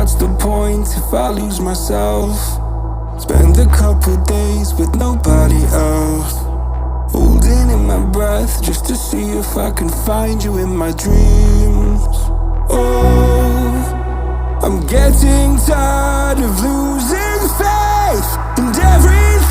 what's the point if I lose myself? Spend a couple days with nobody else, holding in my breath just to see if I can find you in my dreams. Oh, I'm getting tired of losing faith and everything